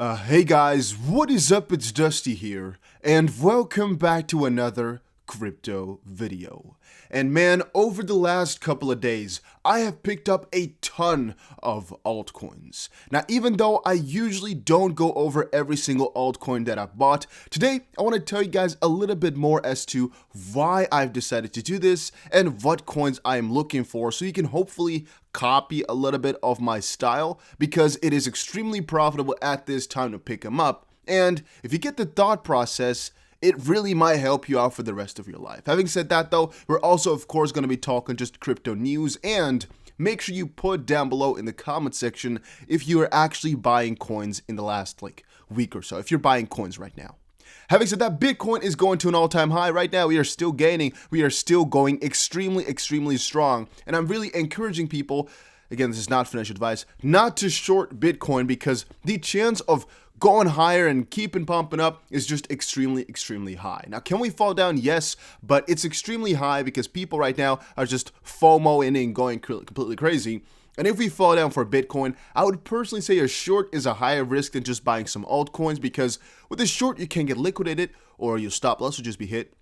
Hey guys, what is up? It's Dusty here, and welcome back to another crypto video. And man, over the last couple of days, I have picked up a ton of altcoins. Now, even though I usually don't go over every single altcoin that I've bought, today I want to tell you guys a little bit more as to why I've decided to do this and what coins I am looking for, so you can hopefully copy a little bit of my style, because it is extremely profitable at this time to pick them up. And if you get the thought process, it really might help you out for the rest of your life. Having said that though, we're also of course going to be talking just crypto news, and make sure you put down below in the comment section if you are actually buying coins in the last week or so, if you're buying coins right now. Having said that, Bitcoin is going to an all-time high right now. We are still gaining. We are still going extremely strong. And I'm really encouraging people, again, this is not financial advice, not to short Bitcoin, because the chance of going higher and keeping pumping up is just extremely high. Now, can we fall down? Yes, but it's extremely high because people right now are just FOMOing and going completely crazy. And if we fall down for Bitcoin, I would personally say a short is a higher risk than just buying some altcoins, because with a short, you can get liquidated or your stop loss will just be hit.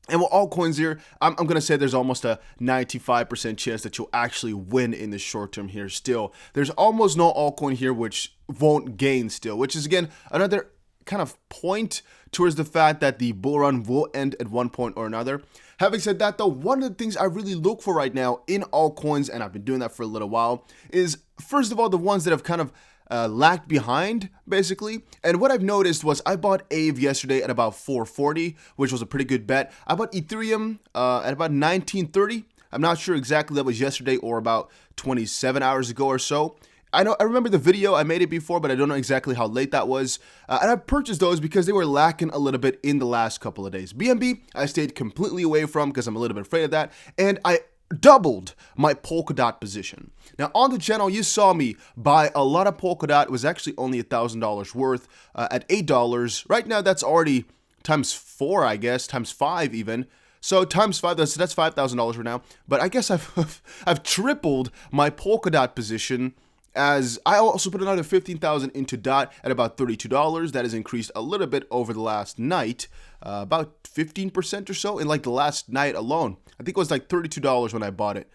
And with altcoins here, I'm going to say there's almost a 95% chance that you'll actually win in the short term here still. There's almost no altcoin here which won't gain still, which is again another kind of point towards the fact that the bull run will end at one point or another. Having said that though, one of the things I really look for right now in altcoins, and I've been doing that for a little while, is first of all the ones that have kind of lagged behind, basically. And what I've noticed was I bought AAVE yesterday at about 440, which was a pretty good bet. I bought Ethereum at about 1930. I'm not sure exactly that was yesterday or about 27 hours ago or so. I remember the video, I made it before, but I don't know exactly how late that was. And I purchased those because they were lacking a little bit in the last couple of days. BNB, I stayed completely away from because I'm a little bit afraid of that. And I doubled my Polkadot position. Now on the channel, you saw me buy a lot of Polkadot. It was actually only $1,000 worth at $8. Right now, that's already times 4, I guess, times 5 even. So times 5, that's $5,000 right now. But I guess I've tripled my Polkadot position, as I also put another 15,000 into DOT at about $32. That has increased a little bit over the last night, about 15% or so in like the last night alone. I think it was like $32 when I bought it.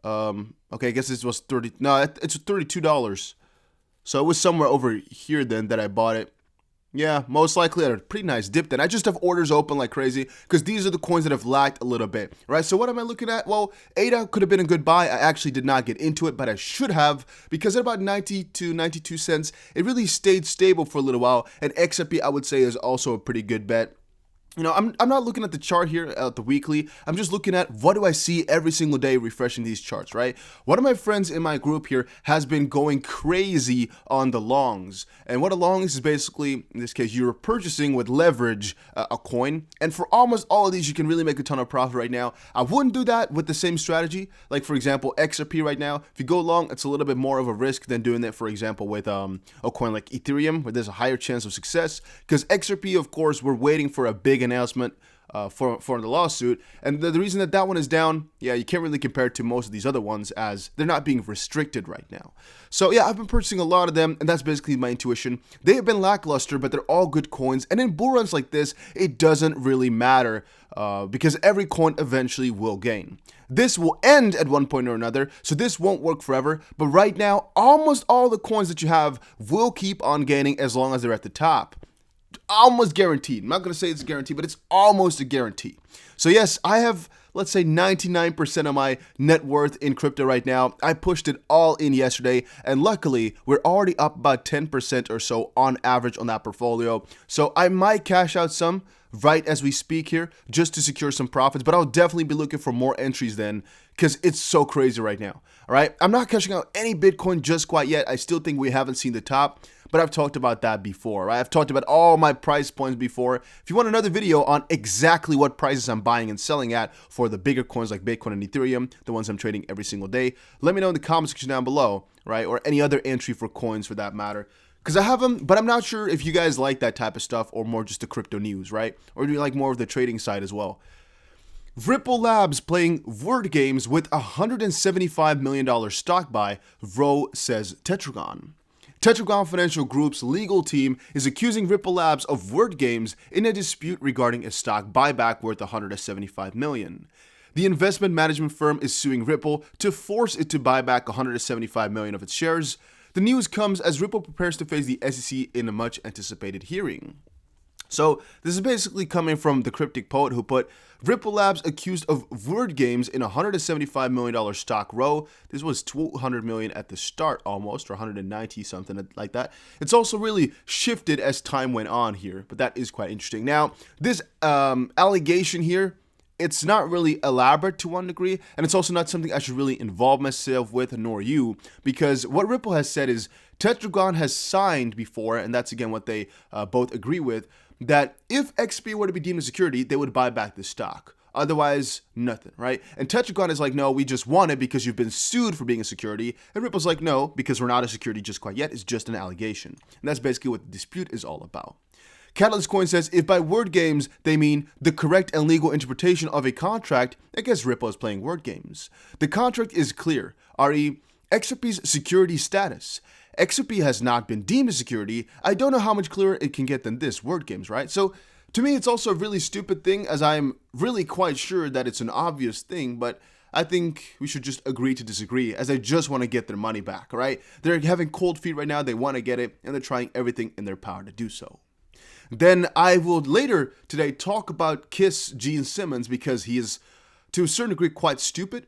Okay, I guess this was it's $32. So it was somewhere over here then that I bought it. Yeah, most likely at a pretty nice dip then. I just have orders open like crazy because these are the coins that have lagged a little bit, right? So what am I looking at? Well, ADA could have been a good buy. I actually did not get into it, but I should have, because at about 90 to 92 cents, it really stayed stable for a little while. And XRP, I would say, is also a pretty good bet. You know, I'm not looking at the chart here at the weekly. I'm just looking at what do I see every single day refreshing these charts, right? One of my friends in my group here has been going crazy on the longs. And what a long is basically, in this case, you're purchasing with leverage a coin. And for almost all of these, you can really make a ton of profit right now. I wouldn't do that with the same strategy. Like, for example, XRP right now, if you go long, it's a little bit more of a risk than doing it, for example, with a coin like Ethereum, where there's a higher chance of success. Because XRP, of course, we're waiting for a big announcement for the lawsuit, and the reason that one is down, yeah, you can't really compare it to most of these other ones as they're not being restricted right now. So yeah, I've been purchasing a lot of them, and that's basically my intuition. They have been lackluster, but they're all good coins, and in bull runs like this, it doesn't really matter because every coin eventually will gain. This will end at one point or another, so this won't work forever, but right now, almost all the coins that you have will keep on gaining as long as they're at the top. Almost guaranteed. I'm not going to say it's guaranteed, but it's almost a guarantee. So yes, I have, let's say, 99% of my net worth in crypto right now. I pushed it all in yesterday, and luckily, we're already up about 10% or so on average on that portfolio. So I might cash out some right as we speak here just to secure some profits, but I'll definitely be looking for more entries then, because it's so crazy right now. All right, I'm not cashing out any Bitcoin just quite yet. I still think we haven't seen the top, but I've talked about that before, right? I've talked about all my price points before. If you want another video on exactly what prices I'm buying and selling at for the bigger coins like Bitcoin and Ethereum, the ones I'm trading every single day, let me know in the comment section down below, right? Or any other entry for coins for that matter. Because I have them, but I'm not sure if you guys like that type of stuff or more just the crypto news, right? Or do you like more of the trading side as well? Ripple Labs playing word games with $175 million stock buy, Ro says Tetragon. Tetragon Financial Group's legal team is accusing Ripple Labs of word games in a dispute regarding a stock buyback worth $175 million. The investment management firm is suing Ripple to force it to buy back $175 million of its shares. The news comes as Ripple prepares to face the SEC in a much anticipated hearing. So this is basically coming from the cryptic poet who put Ripple Labs accused of word games in a $175 million stock row. This was $200 million at the start almost, or 190 something like that. It's also really shifted as time went on here, but that is quite interesting. Now, this allegation here, it's not really elaborate to one degree, and it's also not something I should really involve myself with, nor you, because what Ripple has said is Tetragon has signed before, and that's again what they both agree with, that if XRP were to be deemed a security, they would buy back the stock. Otherwise, nothing, right? And Tetragon is like, no, we just want it because you've been sued for being a security. And Ripple's like, no, because we're not a security just quite yet. It's just an allegation. And that's basically what the dispute is all about. Catalyst Coin says, if by word games they mean the correct and legal interpretation of a contract, I guess Ripple is playing word games. The contract is clear, re. XRP's security status. XRP has not been deemed a security. I don't know how much clearer it can get than this, word games, right? So to me, it's also a really stupid thing, as I'm really quite sure that it's an obvious thing, but I think we should just agree to disagree, as they just want to get their money back, right? They're having cold feet right now, they want to get it, and they're trying everything in their power to do so. Then I will later today talk about Kiss Gene Simmons, because he is, to a certain degree, quite stupid.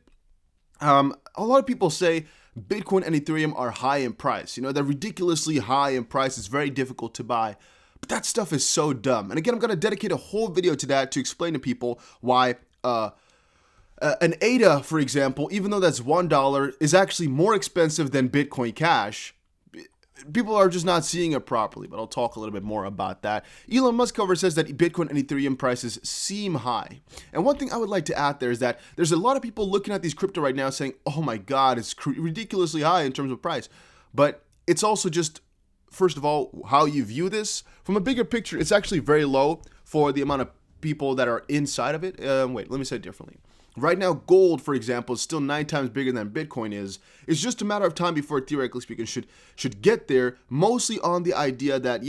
A lot of people say Bitcoin and Ethereum are high in price. You know, they're ridiculously high in price. It's very difficult to buy. But that stuff is so dumb. And again, I'm going to dedicate a whole video to that to explain to people why an ADA, for example, even though that's $1, is actually more expensive than Bitcoin Cash. People are just not seeing it properly, but I'll talk a little bit more about that. Elon Musk, however, says that Bitcoin and Ethereum prices seem high. And one thing I would like to add there is that there's a lot of people looking at these crypto right now saying, oh my God, it's ridiculously high in terms of price. But it's also just, first of all, how you view this. From a bigger picture, it's actually very low for the amount of people that are inside of it. Wait, let me say it differently. Right now, gold, for example, is still 9 times bigger than Bitcoin is. It's just a matter of time before, theoretically speaking, should get there, mostly on the idea that,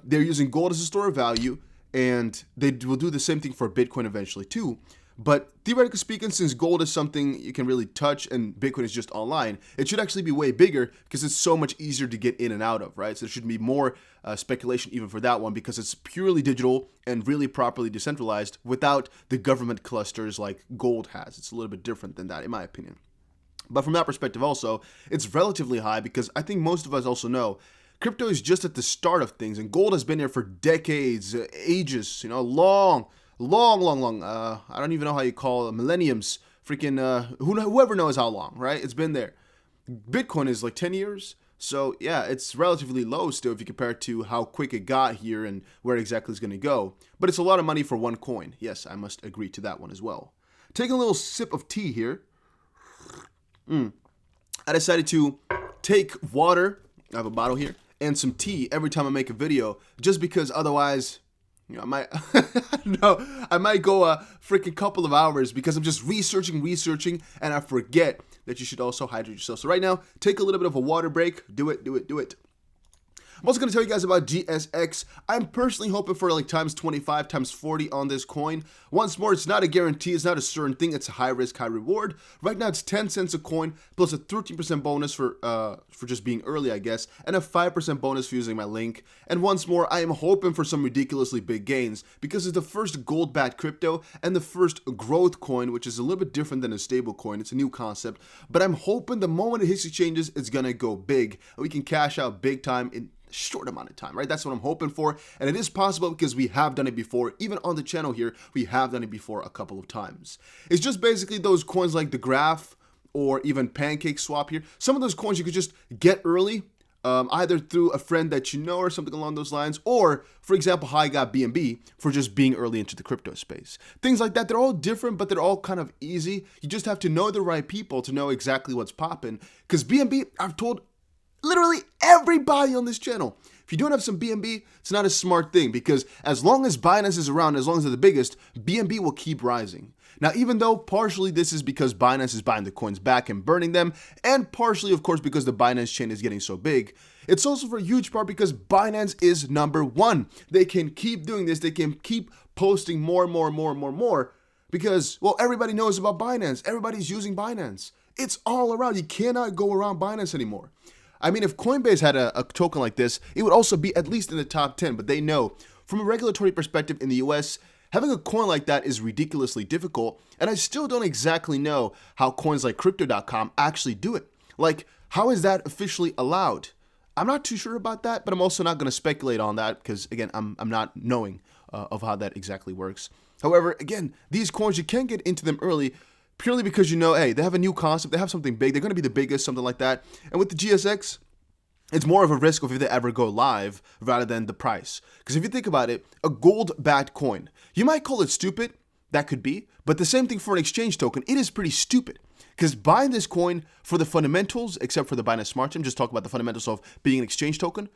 they're using gold as a store of value, and they will do the same thing for Bitcoin eventually too. But theoretically speaking, since gold is something you can really touch and Bitcoin is just online, it should actually be way bigger because it's so much easier to get in and out of, right? So there should be more speculation even for that one, because it's purely digital and really properly decentralized without the government clusters like gold has. It's a little bit different than that, in my opinion. But from that perspective also, it's relatively high because I think most of us also know crypto is just at the start of things, and gold has been here for decades, ages, you know, long. I don't even know how you call it, millenniums, freaking, whoever knows how long, right? It's been there. Bitcoin is like 10 years. So yeah, it's relatively low still if you compare it to how quick it got here and where exactly it's going to go. But it's a lot of money for one coin. Yes, I must agree to that one as well. Taking a little sip of tea here. I decided to take water, I have a bottle here, and some tea every time I make a video, just because otherwise, you know, I might go a freaking couple of hours because I'm just researching, and I forget that you should also hydrate yourself. So right now, take a little bit of a water break. Do it. I'm also going to tell you guys about GSX. I'm personally hoping for like times 25, times 40 on this coin. Once more, it's not a guarantee. It's not a certain thing. It's a high risk, high reward. Right now, it's 10 cents a coin plus a 13% bonus for just being early, I guess, and a 5% bonus for using my link. And once more, I am hoping for some ridiculously big gains because it's the first gold-backed crypto and the first growth coin, which is a little bit different than a stable coin. It's a new concept, but I'm hoping the moment it hits exchanges, it's going to go big and we can cash out big time in short amount of time, right? That's what I'm hoping for, and it is possible because we have done it before. Even on the channel here, we have done it before a couple of times. It's just basically those coins like the Graph or even Pancake Swap here. Some of those coins you could just get early, either through a friend that you know or something along those lines, or for example, how I got BNB for just being early into the crypto space. Things like that, they're all different, but they're all kind of easy. You just have to know the right people to know exactly what's popping, because BNB, I've told literally everybody on this channel, if you don't have some BNB, it's not a smart thing, because as long as Binance is around, as long as they're the biggest, BNB will keep rising. Now, even though partially this is because Binance is buying the coins back and burning them, and partially, of course, because the Binance chain is getting so big, It's also for a huge part because Binance is number one. They can keep doing this. They can keep posting more because, well, everybody knows about Binance. Everybody's using Binance. It's all around. You cannot go around Binance anymore. I mean, if Coinbase had a token like this, it would also be at least in the top 10, but they know from a regulatory perspective in the US, having a coin like that is ridiculously difficult, and I still don't exactly know how coins like Crypto.com actually do it. Like, how is that officially allowed? I'm not too sure about that, but I'm also not going to speculate on that because, again, I'm not knowing of how that exactly works. However, again, these coins, you can get into them early purely because you know, hey, they have a new concept, they have something big, they're going to be the biggest, something like that. And with the GSX, it's more of a risk of if they ever go live rather than the price. Because if you think about it, a gold-backed coin, you might call it stupid, that could be, but the same thing for an exchange token, it is pretty stupid. Because buying this coin for the fundamentals, except for the Binance Smart Chain, just talk about the fundamentals of being an exchange token,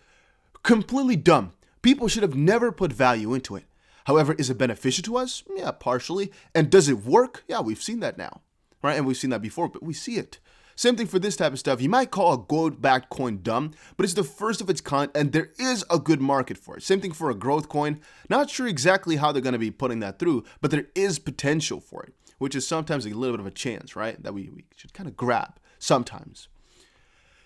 completely dumb. People should have never put value into it. However, is it beneficial to us? Yeah, partially. And does it work? Yeah, we've seen that now, right? And we've seen that before, but we see it. Same thing for this type of stuff. You might call a gold-backed coin dumb, but it's the first of its kind, and there is a good market for it. Same thing for a growth coin. Not sure exactly how they're going to be putting that through, but there is potential for it, which is sometimes a little bit of a chance, right? That we should kind of grab sometimes.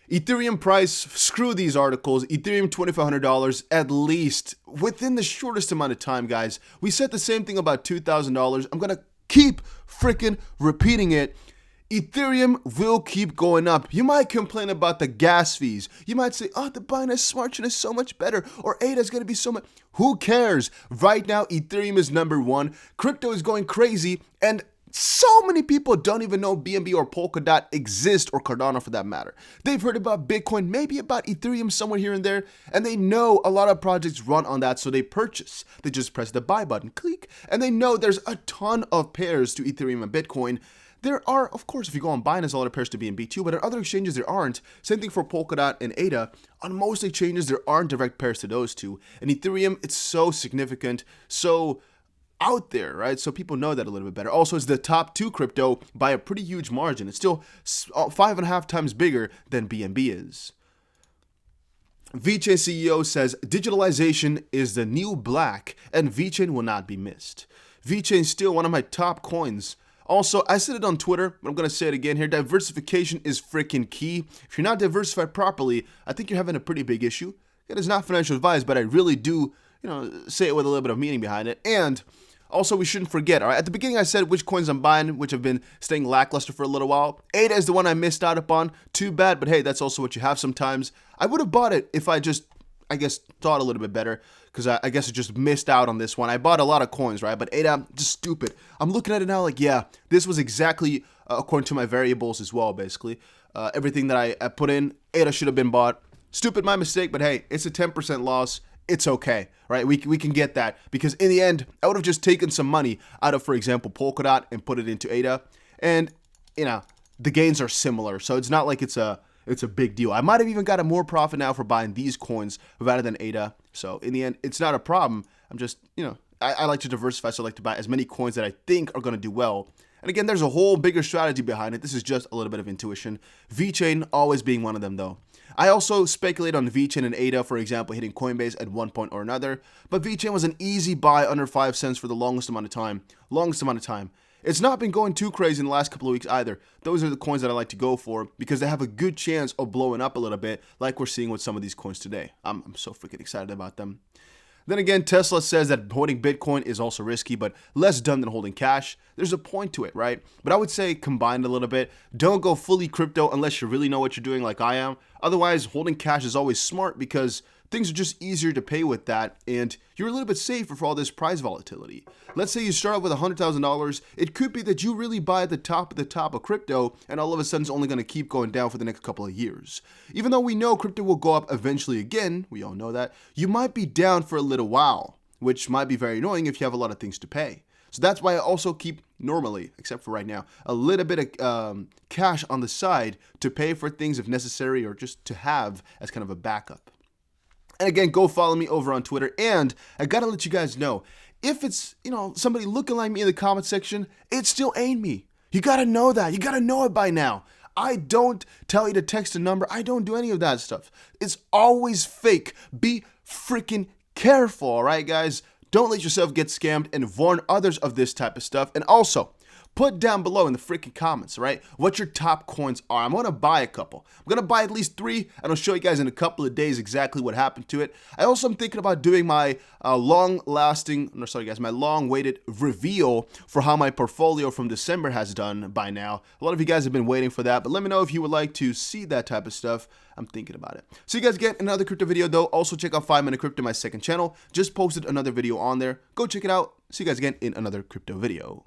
Ethereum price, screw these articles. Ethereum $2,500 at least within the shortest amount of time, guys. We said the same thing about $2,000. I'm going to keep freaking repeating it. Ethereum will keep going up. You might complain about the gas fees. You might say, oh, the Binance Smart Chain is so much better, or ADA is going to be so much. Who cares? Right now, Ethereum is number one. Crypto is going crazy, and so many people don't even know BNB or Polkadot exist, or Cardano for that matter. They've heard about Bitcoin, maybe about Ethereum somewhere here and there, and they know a lot of projects run on that, so they purchase. They just press the buy button, click, and they know there's a ton of pairs to Ethereum and Bitcoin. There are, of course, if you go on Binance, a lot of pairs to BNB too, but on other exchanges there aren't. Same thing for Polkadot and ADA. On most exchanges, there aren't direct pairs to those two. And Ethereum, it's so significant, so out there, right? So people know that a little bit better. Also, it's the top two crypto by a pretty huge margin. It's still 5.5 times bigger than BNB is. Vechain CEO says digitalization is the new black and Vechain will not be missed. Vechain is still one of my top coins. Also, I said it on Twitter, but I'm going to say it again here. Diversification is freaking key. If you're not diversified properly, I think you're having a pretty big issue. It is not financial advice, but I really do, say it with a little bit of meaning behind it. And also, we shouldn't forget, all right? At the beginning, I said which coins I'm buying, which have been staying lackluster for a little while. ADA is the one I missed out upon. Too bad, but hey, that's also what you have sometimes. I would have bought it if I just, thought a little bit better, because I guess I just missed out on this one. I bought a lot of coins, right? But ADA, just stupid. I'm looking at it now like, yeah, this was exactly according to my variables as well, basically. Everything that I put in, ADA should have been bought. Stupid, my mistake, but hey, it's a 10% loss. It's okay, right? We can get that because in the end, I would have just taken some money out of, for example, Polkadot and put it into ADA. And, the gains are similar. So it's not like it's a big deal. I might have even got a more profit now for buying these coins rather than ADA. So in the end, it's not a problem. I'm just, I like to diversify. So I like to buy as many coins that I think are going to do well. And again, there's a whole bigger strategy behind it. This is just a little bit of intuition. Vechain always being one of them though. I also speculate on Vechain and ADA, for example, hitting Coinbase at one point or another. But Vechain was an easy buy under 5 cents for the longest amount of time. It's not been going too crazy in the last couple of weeks either. Those are the coins that I like to go for because they have a good chance of blowing up a little bit like we're seeing with some of these coins today. I'm so freaking excited about them. Then again, Tesla says that holding Bitcoin is also risky, but less dumb than holding cash. There's a point to it, right? But I would say combine a little bit. Don't go fully crypto unless you really know what you're doing like I am. Otherwise, holding cash is always smart because things are just easier to pay with that, and you're a little bit safer for all this price volatility. Let's say you start out with $100,000. It could be that you really buy at the top of crypto, and all of a sudden it's only going to keep going down for the next couple of years. Even though we know crypto will go up eventually again, we all know that, you might be down for a little while, which might be very annoying if you have a lot of things to pay. So that's why I also keep normally, except for right now, a little bit of cash on the side to pay for things if necessary or just to have as kind of a backup. And again, go follow me over on Twitter. And I gotta let you guys know, if it's, somebody looking like me in the comment section, it still ain't me. You gotta know that. You gotta know it by now. I don't tell you to text a number. I don't do any of that stuff. It's always fake. Be freaking careful, all right, guys? Don't let yourself get scammed and warn others of this type of stuff. And also, put down below in the freaking comments, right, what your top coins are. I'm going to buy a couple. I'm going to buy at least 3, and I'll show you guys in a couple of days exactly what happened to it. I also am thinking about doing my my long-waited reveal for how my portfolio from December has done by now. A lot of you guys have been waiting for that, but let me know if you would like to see that type of stuff. I'm thinking about it. See you guys again in another crypto video, though. Also, check out 5 Minute Crypto, my second channel. Just posted another video on there. Go check it out. See you guys again in another crypto video.